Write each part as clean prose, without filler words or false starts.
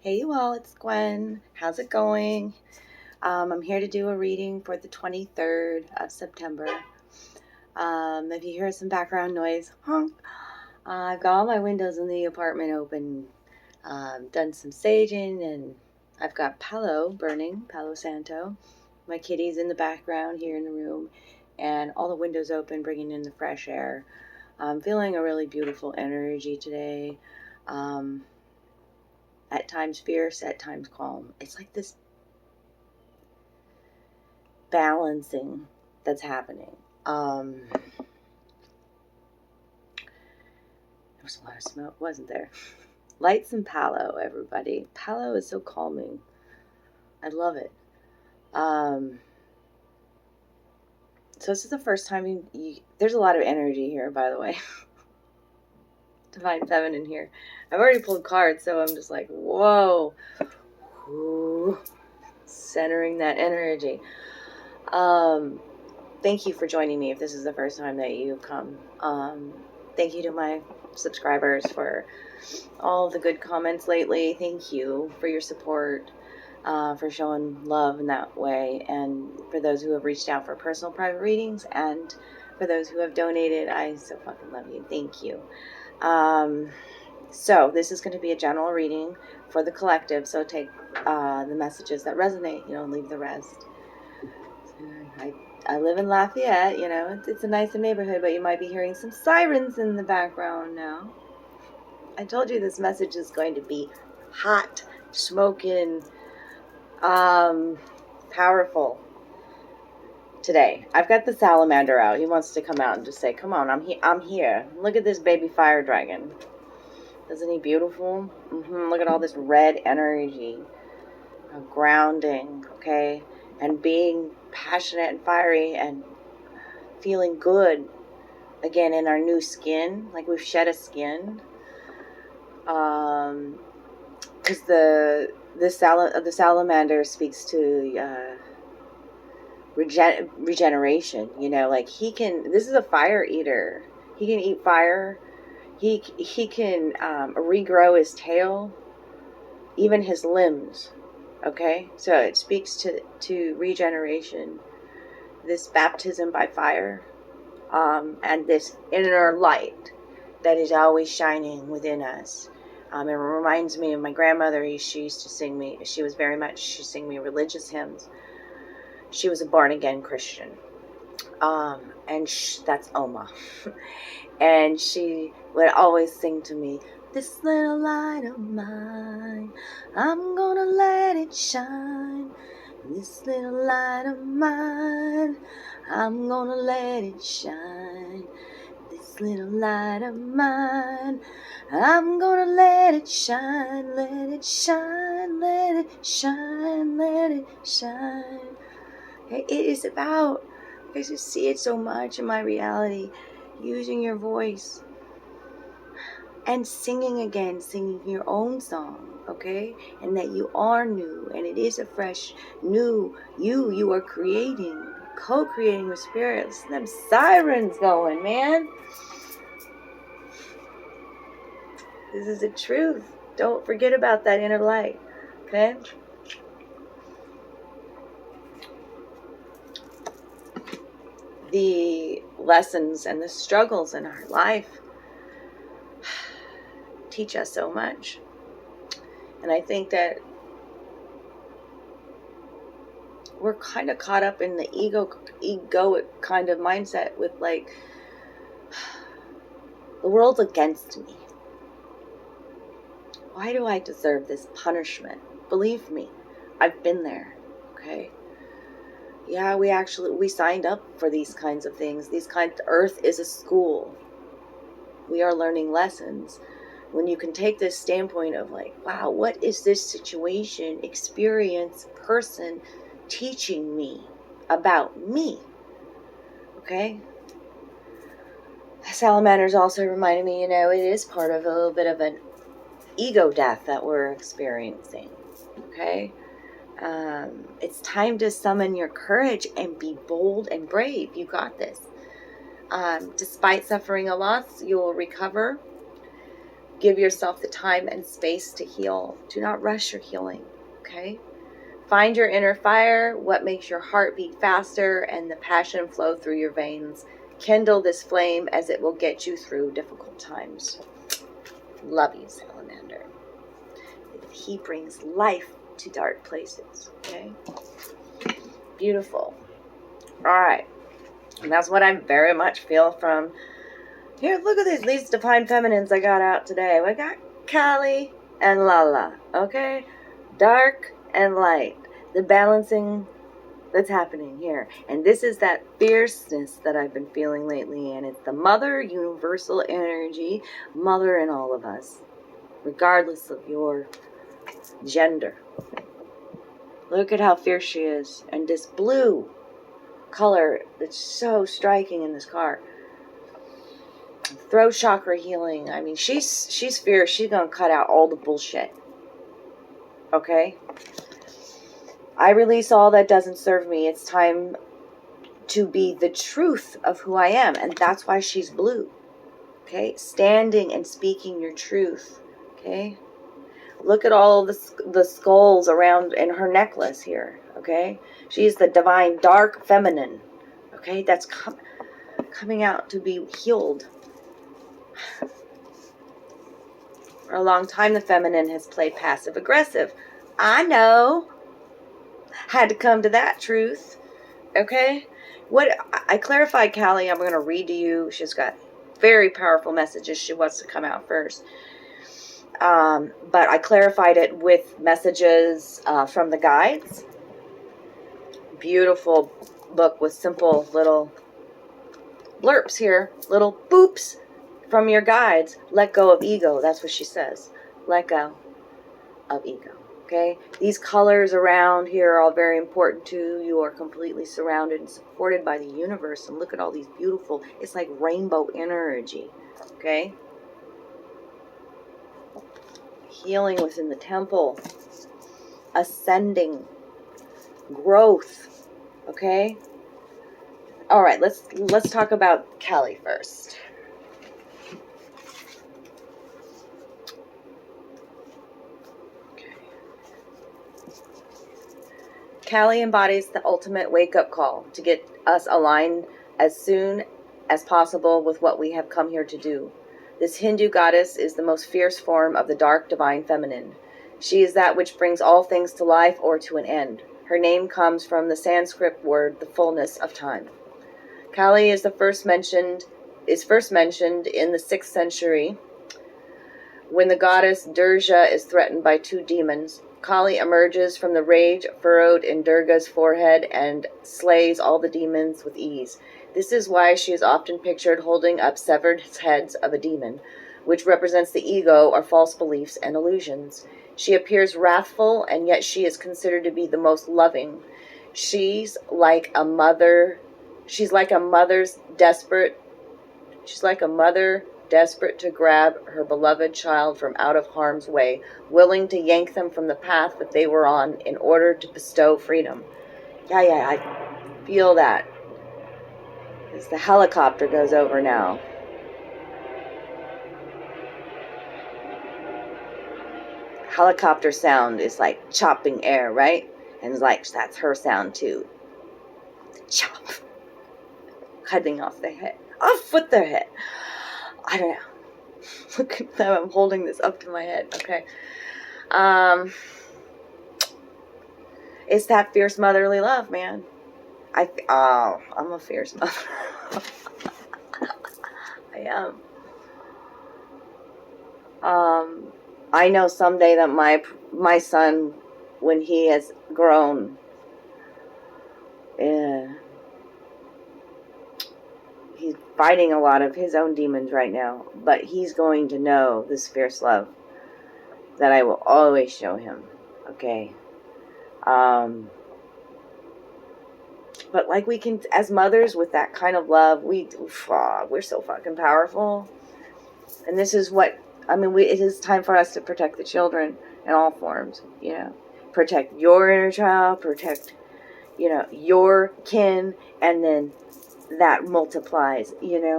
Hey you all, it's Gwen. How's it going? I'm here to do a reading for the 23rd of September. If you hear some background noise, honk, I've got all my windows in the apartment open, done some saging, and I've got Palo Santo. My kitty's in the background here in the room, and all the windows open, bringing in the fresh air. I'm feeling a really beautiful energy today. At times fierce, at times calm. It's like this balancing that's happening. There was a lot of smoke, wasn't there? Light some Palo, everybody. Palo is so calming. I love it. So this is the first time there's a lot of energy here, by the way. Divine Feminine here. I've already pulled cards, so I'm just like, whoa. Ooh, centering that energy. Thank you for joining me if this is the first time that you've come. Thank you to my subscribers for all the good comments lately. Thank you for your support, for showing love in that way, and for those who have reached out for personal private readings, and for those who have donated. I so fucking love you. Thank you. So this is going to be a general reading for the collective, so take the messages that resonate, leave the rest. I live in Lafayette, it's a nice neighborhood, but you might be hearing some sirens in the background now. I told you this message is going to be hot, smoking, powerful today. I've got the Salamander out. He wants to come out and just say, come on, I'm here. Look at this baby fire dragon. Isn't he beautiful? Look at all this red energy. Grounding, okay? And being passionate and fiery and feeling good again in our new skin, like we've shed a skin. Because the salamander speaks to regeneration. Like this is a fire eater. He can eat fire. He can regrow his tail, even his limbs. Okay, so it speaks to regeneration, this baptism by fire, and this inner light that is always shining within us. It reminds me of my grandmother. She used to sing me. She sang me religious hymns. She was a born-again Christian, and that's Oma. And she would always sing to me, this little light of mine, I'm gonna let it shine. This little light of mine, I'm gonna let it shine. This little light of mine, I'm gonna let it shine. Let it shine, let it shine, let it shine. It is about, I just see it so much in my reality, using your voice and singing again, singing your own song, okay? And that you are new, and it is a fresh, new you are creating, co-creating with spirits. Them sirens going, man. This is the truth. Don't forget about that inner light, okay? The lessons and the struggles in our life teach us so much. And I think that we're kind of caught up in the egoic kind of mindset with like, the world's against me. Why do I deserve this punishment? Believe me, I've been there, okay? Yeah, we signed up for these kinds of things. Earth is a school. We are learning lessons. When you can take this standpoint of like, wow, what is this situation, experience, person teaching me about me? Okay? Salamander's also reminded me, it is part of a little bit of an ego death that we're experiencing. Okay? It's time to summon your courage and be bold and brave. You got this. Despite suffering a loss, you will recover. Give yourself the time and space to heal. Do not rush your healing, okay? Find your inner fire, what makes your heart beat faster and the passion flow through your veins. Kindle this flame as it will get you through difficult times. Love you, Salamander. He brings life to dark places, okay? Beautiful. All right. And that's what I very much feel from... Here, look at these Divine Feminines I got out today. We got Kali and Lalla, okay? Dark and light. The balancing that's happening here. And this is that fierceness that I've been feeling lately. And it's the mother universal energy, mother in all of us, regardless of your gender. Look at how fierce she is. And this blue color that's so striking in this card. Throat chakra healing. I mean, she's fierce. She's gonna cut out all the bullshit. Okay? I release all that doesn't serve me. It's time to be the truth of who I am. And that's why she's blue. Okay? Standing and speaking your truth. Okay? Look at all the skulls around in her necklace here. Okay? She's the divine dark feminine. Okay? That's coming out to be healed. For a long time, the feminine has played passive-aggressive. I know. Had to come to that truth. Okay? What I clarified, Callie, I'm going to read to you. She's got very powerful messages. She wants to come out first. But I clarified it with messages from the guides. Beautiful book with simple little blurps here. Little boops. From your guides, let go of ego. That's what she says. Let go of ego. Okay? These colors around here are all very important too. You are completely surrounded and supported by the universe. And look at all these beautiful, it's like rainbow energy. Okay? Healing within the temple. Ascending. Growth. Okay? Alright, let's talk about Kelly first. Kali embodies the ultimate wake-up call to get us aligned as soon as possible with what we have come here to do. This Hindu goddess is the most fierce form of the dark divine feminine. She is that which brings all things to life or to an end. Her name comes from the Sanskrit word, the fullness of time. Kali is first mentioned in the 6th century when the goddess Durga is threatened by 2 demons. Kali emerges from the rage furrowed in Durga's forehead and slays all the demons with ease. This is why she is often pictured holding up severed heads of a demon, which represents the ego or false beliefs and illusions. She appears wrathful, and yet she is considered to be the most loving. She's like a mother desperate to grab her beloved child from out of harm's way, willing to yank them from the path that they were on in order to bestow freedom. Yeah, I feel that. As the helicopter goes over now. Helicopter sound is like chopping air, right? And it's like, that's her sound too. Chop. Cutting off their head. Off with their head. I don't know. Look at them. I'm holding this up to my head. Okay. It's that fierce motherly love, man. I'm a fierce mother. I am. I know someday that my son, when he has grown, he's fighting a lot of his own demons right now, but he's going to know this fierce love that I will always show him. Okay. But like we can, as mothers with that kind of love, we're so fucking powerful. And this is what, it is time for us to protect the children in all forms, protect your inner child, protect, your kin, and then that multiplies,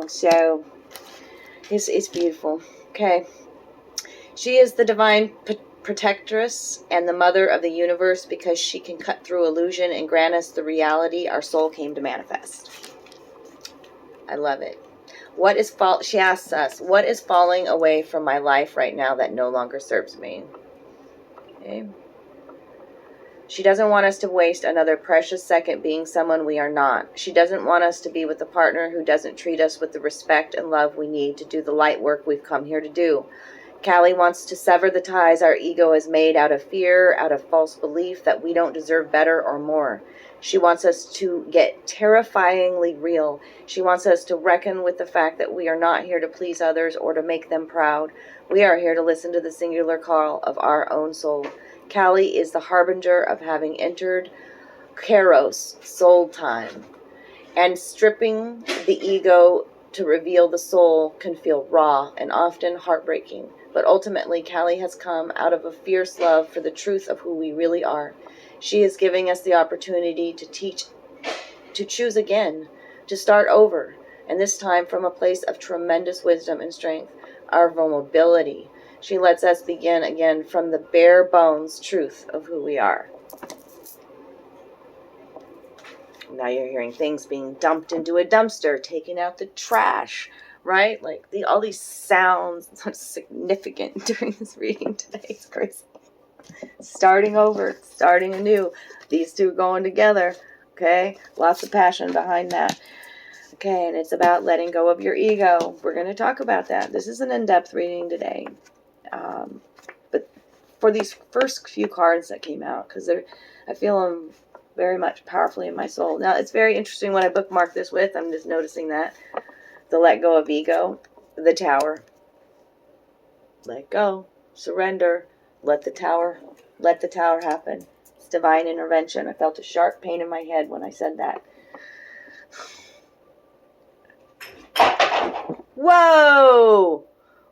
so it's beautiful. Okay. She is the divine protectress and the mother of the universe because she can cut through illusion and grant us the reality our soul came to manifest. I love it. She asks us, what is falling away from my life right now that no longer serves me? Okay. She doesn't want us to waste another precious second being someone we are not. She doesn't want us to be with a partner who doesn't treat us with the respect and love we need to do the light work we've come here to do. Callie wants to sever the ties our ego has made out of fear, out of false belief that we don't deserve better or more. She wants us to get terrifyingly real. She wants us to reckon with the fact that we are not here to please others or to make them proud. We are here to listen to the singular call of our own soul. Callie is the harbinger of having entered Kairos, soul time. And stripping the ego to reveal the soul can feel raw and often heartbreaking. But ultimately, Callie has come out of a fierce love for the truth of who we really are. She is giving us the opportunity to choose again, to start over, and this time from a place of tremendous wisdom and strength, our vulnerability. She lets us begin again from the bare bones truth of who we are. Now you're hearing things being dumped into a dumpster, taking out the trash, right? Like all these sounds are significant during this reading today. It's crazy. Starting over, starting anew. These two going together. Okay? Lots of passion behind that. Okay, and it's about letting go of your ego. We're going to talk about that. This is an in-depth reading today. But for these first few cards that came out, because I feel them very much powerfully in my soul. Now, it's very interesting what I bookmarked this with. I'm just noticing that. The let go of ego. The tower. Let go. Surrender. Let the tower happen. It's divine intervention. I felt a sharp pain in my head when I said that. Whoa!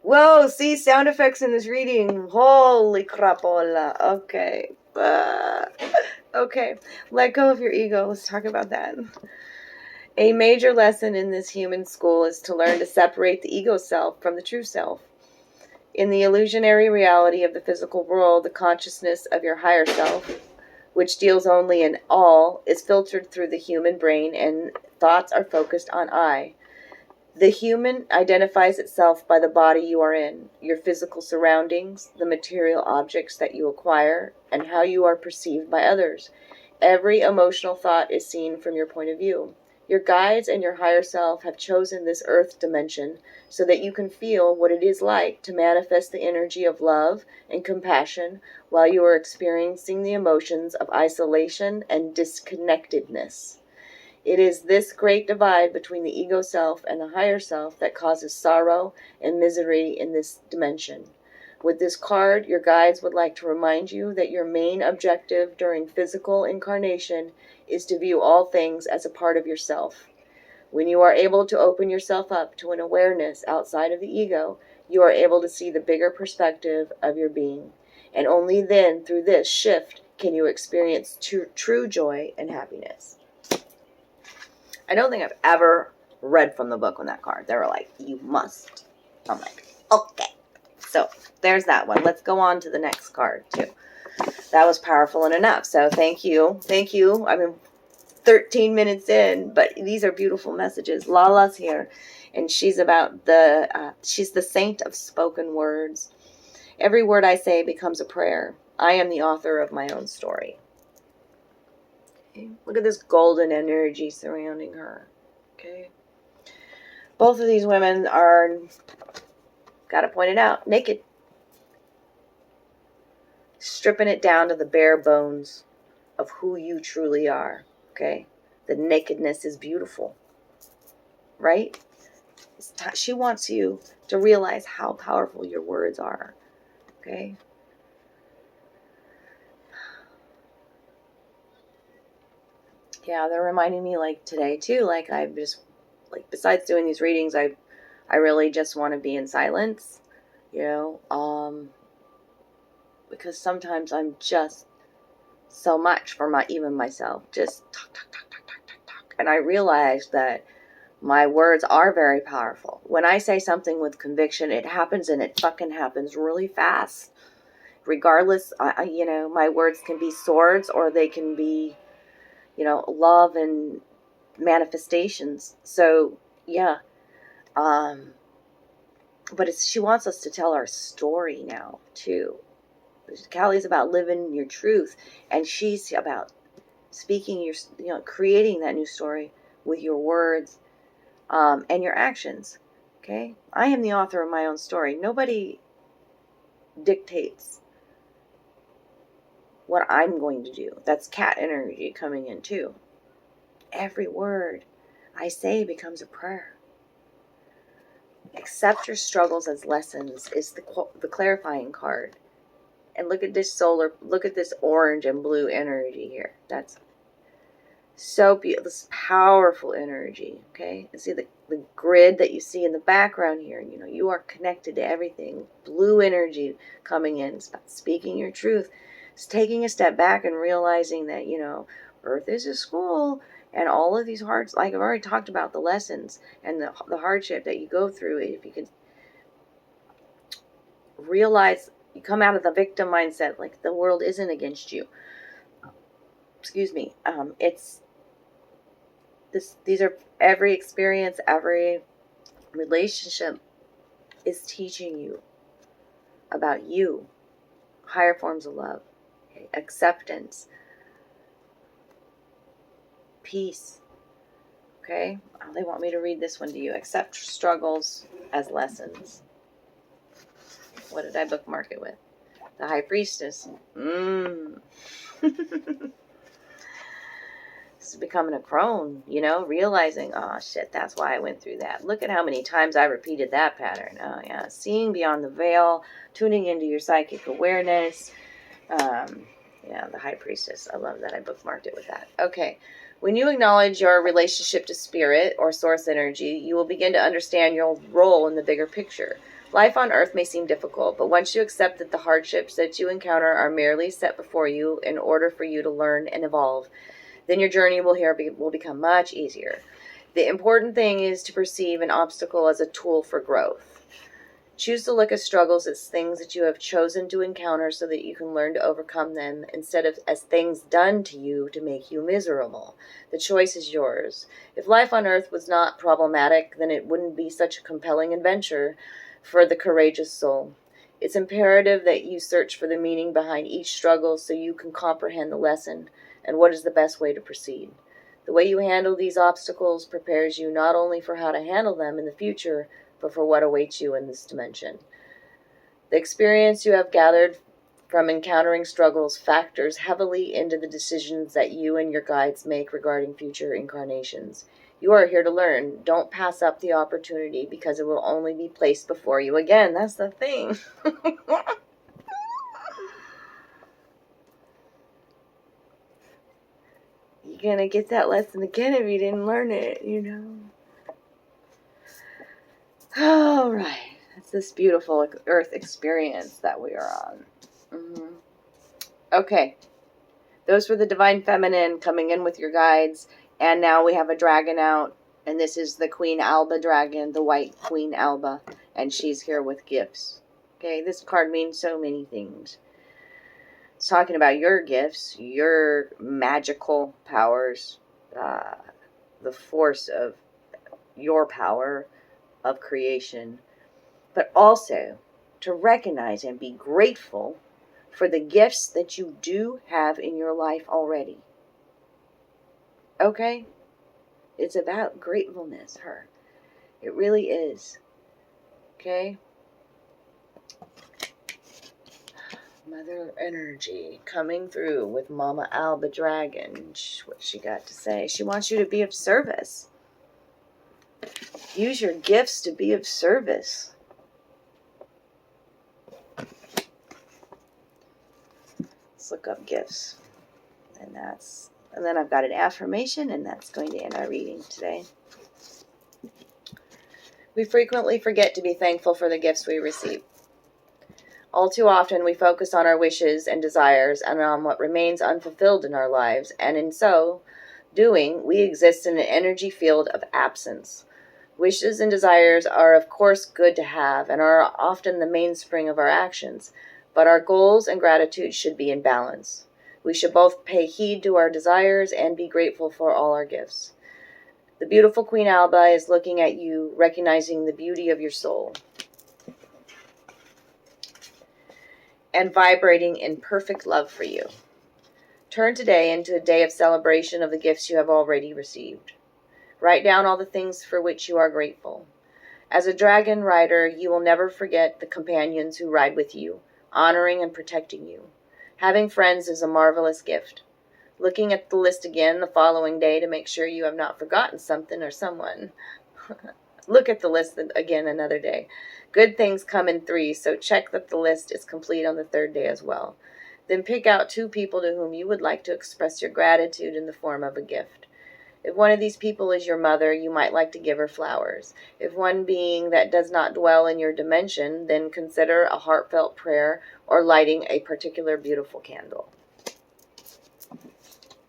Whoa, see, sound effects in this reading. Holy crapola. Okay. Okay. Let go of your ego. Let's talk about that. A major lesson in this human school is to learn to separate the ego self from the true self. In the illusionary reality of the physical world, the consciousness of your higher self, which deals only in all, is filtered through the human brain and thoughts are focused on I. The human identifies itself by the body you are in, your physical surroundings, the material objects that you acquire, and how you are perceived by others. Every emotional thought is seen from your point of view. Your guides and your higher self have chosen this earth dimension so that you can feel what it is like to manifest the energy of love and compassion while you are experiencing the emotions of isolation and disconnectedness. It is this great divide between the ego self and the higher self that causes sorrow and misery in this dimension. With this card, your guides would like to remind you that your main objective during physical incarnation is to view all things as a part of yourself. When you are able to open yourself up to an awareness outside of the ego, you are able to see the bigger perspective of your being. And only then, through this shift, can you experience true joy and happiness. I don't think I've ever read from the book on that card. They were like, you must. I'm like, okay. So there's that one. Let's go on to the next card too. That was powerful and enough. So thank you. Thank you. I mean, 13 minutes in, but these are beautiful messages. Lalla's here, and she's about she's the saint of spoken words. Every word I say becomes a prayer. I am the author of my own story. Okay. Look at this golden energy surrounding her. Okay. Both of these women are, gotta point it out, naked. Stripping it down to the bare bones of who you truly are. Okay. The nakedness is beautiful. Right? She wants you to realize how powerful your words are. Okay. Yeah, they're reminding me, like, today too, like, I've just, like, besides doing these readings, I really just want to be in silence, you know, because sometimes I'm just so much for even myself, just talk, and I realized that My words are very powerful. When I say something with conviction, it happens, and it fucking happens really fast. Regardless, my words can be swords, or they can be, love and manifestations. So, yeah. But she wants us to tell our story now, too. Callie's about living your truth, and she's about speaking creating that new story with your words, and your actions. Okay? I am the author of my own story. Nobody dictates what I'm going to do. That's cat energy coming in too. Every word I say becomes a prayer. Accept your struggles as lessons is the clarifying card. And look at this orange and blue energy here. That's so beautiful, this powerful energy, okay? And see the grid that you see in the background here. You are connected to everything. Blue energy coming in. It's about speaking your truth. It's taking a step back and realizing that, Earth is a school, and all of these like I've already talked about, the lessons and the hardship that you go through. If you could realize, you come out of the victim mindset, like the world isn't against you. Excuse me. These are every experience, every relationship is teaching you about you, higher forms of love, okay? Acceptance, peace. Okay, they want me to read this one to you. Accept struggles as lessons. What did I bookmark it with? The High Priestess. This is becoming a crone, realizing, oh shit, that's why I went through that. Look at how many times I repeated that pattern. Oh yeah, seeing beyond the veil, tuning into your psychic awareness. Yeah, the High Priestess. I love that I bookmarked it with that. Okay, when you acknowledge your relationship to spirit or source energy, you will begin to understand your role in the bigger picture. Life on Earth may seem difficult, but once you accept that the hardships that you encounter are merely set before you in order for you to learn and evolve, then your journey will become much easier. The important thing is to perceive an obstacle as a tool for growth. Choose to look at struggles as things that you have chosen to encounter so that you can learn to overcome them, instead of as things done to you to make you miserable. The choice is yours. If life on Earth was not problematic, then it wouldn't be such a compelling adventure for the courageous soul. It's imperative that you search for the meaning behind each struggle so you can comprehend the lesson and what is the best way to proceed. The way you handle these obstacles prepares you not only for how to handle them in the future, but for what awaits you in this dimension. The experience you have gathered from encountering struggles factors heavily into the decisions that you and your guides make regarding future incarnations. You are here to learn. Don't pass up the opportunity because it will only be placed before you again. That's the thing. You're going to get that lesson again if you didn't learn it, All right. It's this beautiful Earth experience that we are on. Okay. Those were the Divine Feminine coming in with your guides. And now we have a dragon out. And this is the Queen Alba dragon, the white Queen Alba. And she's here with gifts. Okay, this card means so many things. It's talking about your gifts, your magical powers, the force of your power of creation, but also to recognize and be grateful for the gifts that you do have in your life already. Okay? It's about gratefulness, her. It really is. Okay? Mother energy coming through with Mama Alba Dragon. What she got to say. She wants you to be of service. Use your gifts to be of service. Let's look up gifts. And then I've got an affirmation, and that's going to end our reading today. We frequently forget to be thankful for the gifts we receive. All too often, we focus on our wishes and desires and on what remains unfulfilled in our lives, and in so doing, we exist in an energy field of absence. Wishes and desires are, of course, good to have and are often the mainspring of our actions, but our goals and gratitude should be in balance. We should both pay heed to our desires and be grateful for all our gifts. The beautiful Queen Alba is looking at you, recognizing the beauty of your soul, and vibrating in perfect love for you. Turn today into a day of celebration of the gifts you have already received. Write down all the things for which you are grateful. As a dragon rider, you will never forget the companions who ride with you, honoring and protecting you. Having friends is a marvelous gift. Looking at the list again the following day to make sure you have not forgotten something or someone. Look at the list again another day. Good things come in threes, so check that the list is complete on the third day as well. Then pick out 2 people to whom you would like to express your gratitude in the form of a gift. If one of these people is your mother, you might like to give her flowers. If one being that does not dwell in your dimension, then consider a heartfelt prayer or lighting a particular beautiful candle.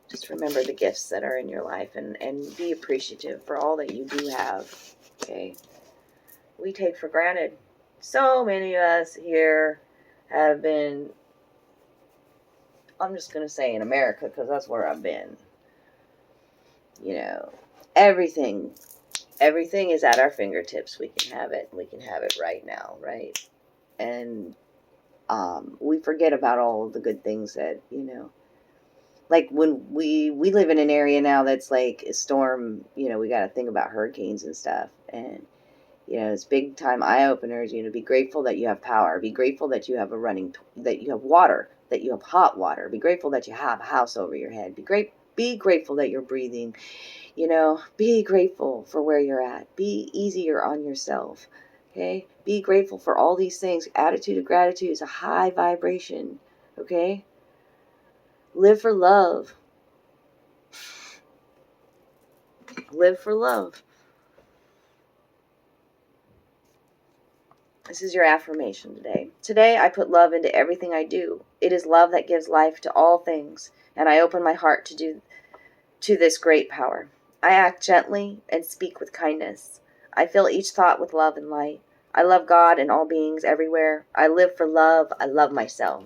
Just remember the gifts that are in your life and be appreciative for all that you do have. Okay? We take for granted. So many of us here have been, I'm just going to say in America because that's where I've been. You know, everything is at our fingertips. We can have it. We can have it right now, right? And we forget about all of the good things that, you know, like when we live in an area now that's like a storm, you know, we got to think about hurricanes and stuff. And, you know, it's big time eye openers, you know, be grateful that you have power. Be grateful that you have that you have water, that you have hot water. Be grateful that you have a house over your head. Be grateful that you're breathing. You know, be grateful for where you're at. Be easier on yourself. Okay? Be grateful for all these things. Attitude of gratitude is a high vibration. Okay? Live for love. Live for love. This is your affirmation today. Today, I put love into everything I do. It is love that gives life to all things, and I open my heart to this great power. I act gently and speak with kindness. I fill each thought with love and light. I love God and all beings everywhere. I live for love. I love myself.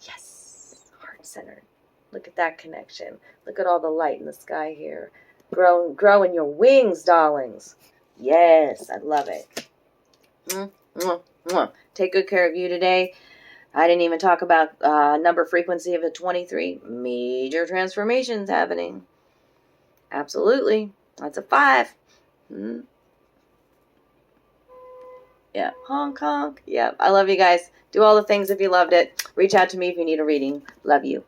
Yes, heart-centered. Look at that connection. Look at all the light in the sky here. Grow in your wings, darlings. Yes, I love it. Take good care of you today. I didn't even talk about number frequency of a 23. Major transformations happening. Absolutely. That's a 5. Yeah. Honk, honk. Yeah. I love you guys. Do all the things if you loved it. Reach out to me if you need a reading. Love you.